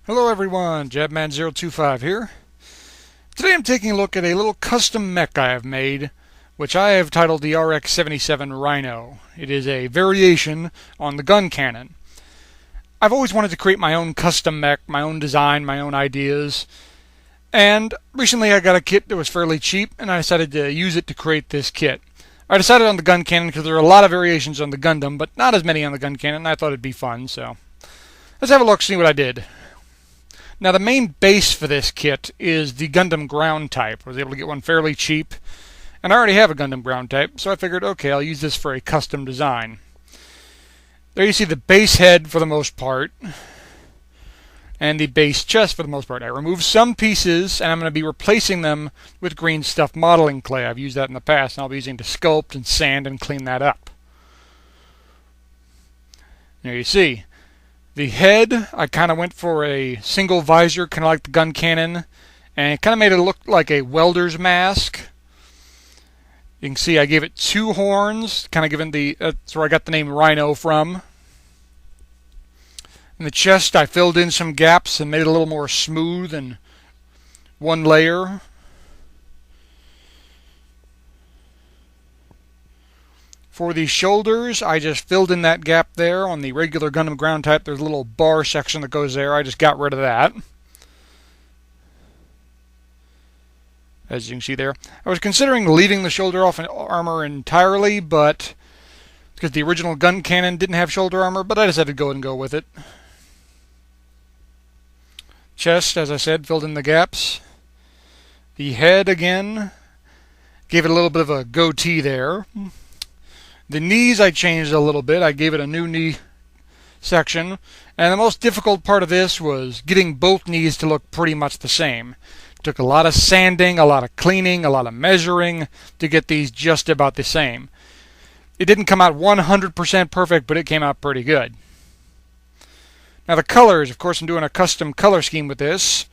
Hello everyone, Jabman025 here. Today I'm taking a look at a little custom mech I have made, which I have titled the RX-77 Rhino. It is a variation on the gun cannon. I've always wanted to create my own custom mech, my own design, my own ideas, and recently I got a kit that was fairly cheap and I decided to use it to create this kit. I decided on the gun cannon because there are a lot of variations on the Gundam, but not as many on the gun cannon. I thought it'd be fun, so let's have a look, see what I did. Now the main base for this kit is the Gundam ground type. I was able to get one fairly cheap, and I already have a Gundam ground type, so I figured, okay, I'll use this for a custom design. There you see the base head for the most part, and the base chest for the most part. I removed some pieces, and I'm going to be replacing them with green stuff modeling clay. I've used that in the past, and I'll be using to sculpt and sand and clean that up. There you see. The head, I kind of went for a single visor, kind of like the gun cannon, and it kind of made it look like a welder's mask. You can see I gave it two horns, kind of given that's where I got the name Rhino from. In the chest, I filled in some gaps and made it a little more smooth and one layer. For the shoulders, I just filled in that gap there. On the regular Gundam ground type, there's a little bar section that goes there. I just got rid of that. As you can see there. I was considering leaving the shoulder off armor entirely, but because the original gun cannon didn't have shoulder armor, but I decided to go with it. Chest, as I said, filled in the gaps. The head, again, gave it a little bit of a goatee there. The knees I changed a little bit. I gave it a new knee section. And the most difficult part of this was getting both knees to look pretty much the same. It took a lot of sanding, a lot of cleaning, a lot of measuring to get these just about the same. It didn't come out 100% perfect, but it came out pretty good. Now the colors, of course I'm doing a custom color scheme with this.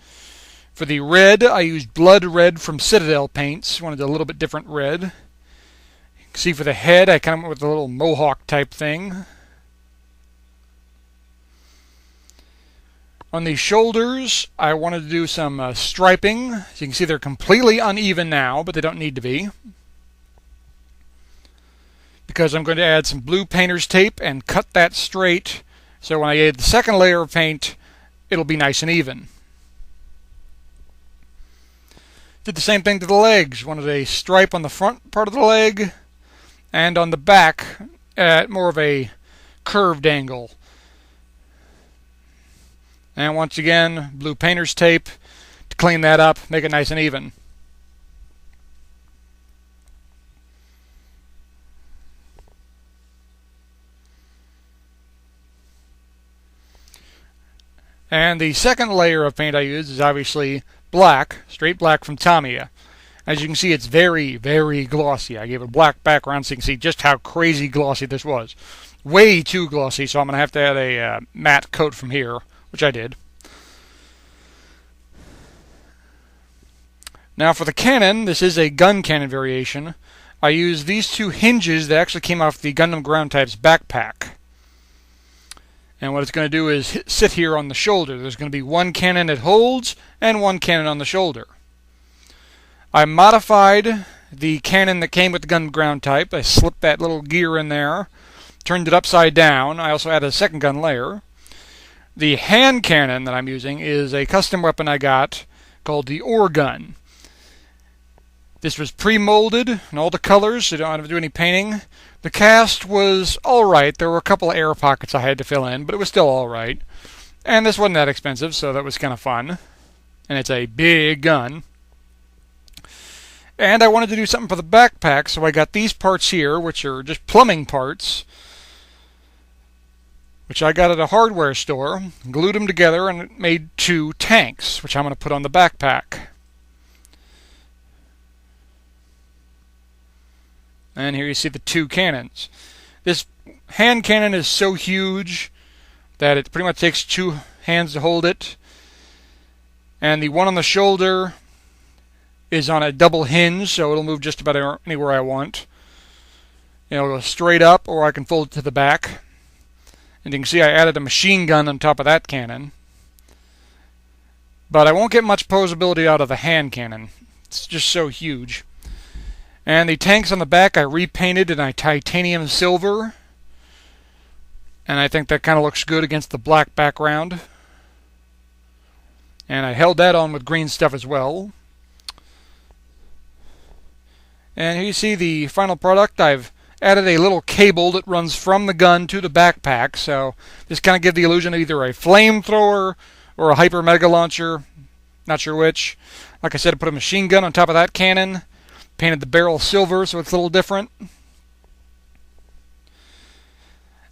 For the red, I used blood red from Citadel paints. Wanted a little bit different red. See, for the head, I kind of went with a little mohawk type thing. On the shoulders, I wanted to do some striping. As you can see, they're completely uneven now, but they don't need to be, because I'm going to add some blue painter's tape and cut that straight, so when I add the second layer of paint, it'll be nice and even. Did the same thing to the legs. Wanted a stripe on the front part of the leg, and on the back at more of a curved angle. And once again, blue painter's tape to clean that up, make it nice and even. And the second layer of paint I use is obviously black, straight black from Tamiya. As you can see, it's very, very glossy. I gave it a black background so you can see just how crazy glossy this was. Way too glossy, so I'm going to have to add a matte coat from here, which I did. Now for the cannon, this is a gun cannon variation. I used these two hinges that actually came off the Gundam ground type's backpack. And what it's going to do is sit here on the shoulder. There's going to be one cannon it holds and one cannon on the shoulder. I modified the cannon that came with the gun ground type. I slipped that little gear in there, turned it upside down. I also added a second gun layer. The hand cannon that I'm using is a custom weapon I got called the ore gun. This was pre-molded in all the colors, so you don't have to do any painting. The cast was alright. There were a couple of air pockets I had to fill in, but it was still alright. And this wasn't that expensive, so that was kind of fun. And it's a big gun. And I wanted to do something for the backpack, so I got these parts here, which are just plumbing parts, which I got at a hardware store, glued them together, and it made two tanks, which I'm going to put on the backpack. And here you see the two cannons. This hand cannon is so huge that it pretty much takes two hands to hold it. And the one on the shoulder is on a double hinge, so it'll move just about anywhere I want. It'll go straight up, or I can fold it to the back. And you can see I added a machine gun on top of that cannon. but I won't get much posability out of the hand cannon. It's just so huge. And the tanks on the back I repainted in a titanium silver, and I think that kind of looks good against the black background. And I held that on with green stuff as well. And here you see the final product. I've added a little cable that runs from the gun to the backpack, so this kind of gives the illusion of either a flamethrower or a hyper mega launcher. Not sure which. Like I said, I put a machine gun on top of that cannon. Painted the barrel silver, so it's a little different.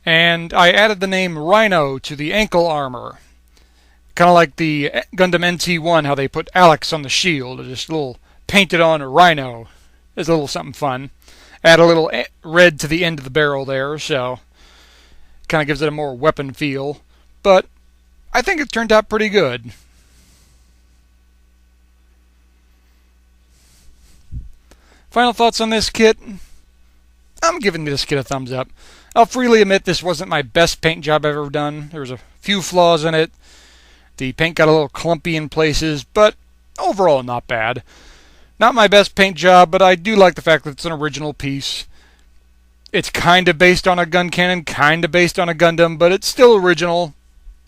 And I added the name Rhino to the ankle armor. Kind of like the Gundam NT1, how they put Alex on the shield. Just a little painted on Rhino. It's a little something fun. Add a little red to the end of the barrel there, so kind of gives it a more weapon feel. But I think it turned out pretty good. Final thoughts on this kit? I'm giving this kit a thumbs up. I'll freely admit this wasn't my best paint job I've ever done. There was a few flaws in it. The paint got a little clumpy in places, but overall not bad. Not my best paint job, but I do like the fact that it's an original piece. It's kind of based on a gun cannon, kind of based on a Gundam, but it's still original.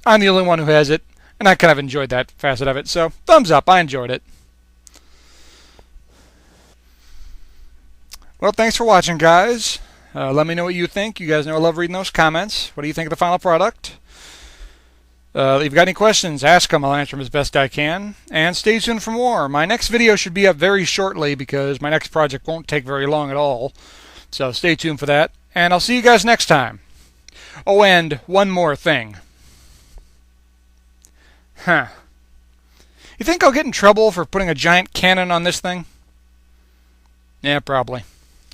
I'm the only one who has it, and I kind of enjoyed that facet of it, so thumbs up, I enjoyed it. Well, thanks for watching, guys. Let me know what you think. You guys know I love reading those comments. What do you think of the final product? If you've got any questions, ask them. I'll answer them as best I can. And stay tuned for more. My next video should be up very shortly because my next project won't take very long at all. So stay tuned for that. And I'll see you guys next time. Oh, and one more thing. You think I'll get in trouble for putting a giant cannon on this thing? Yeah, probably.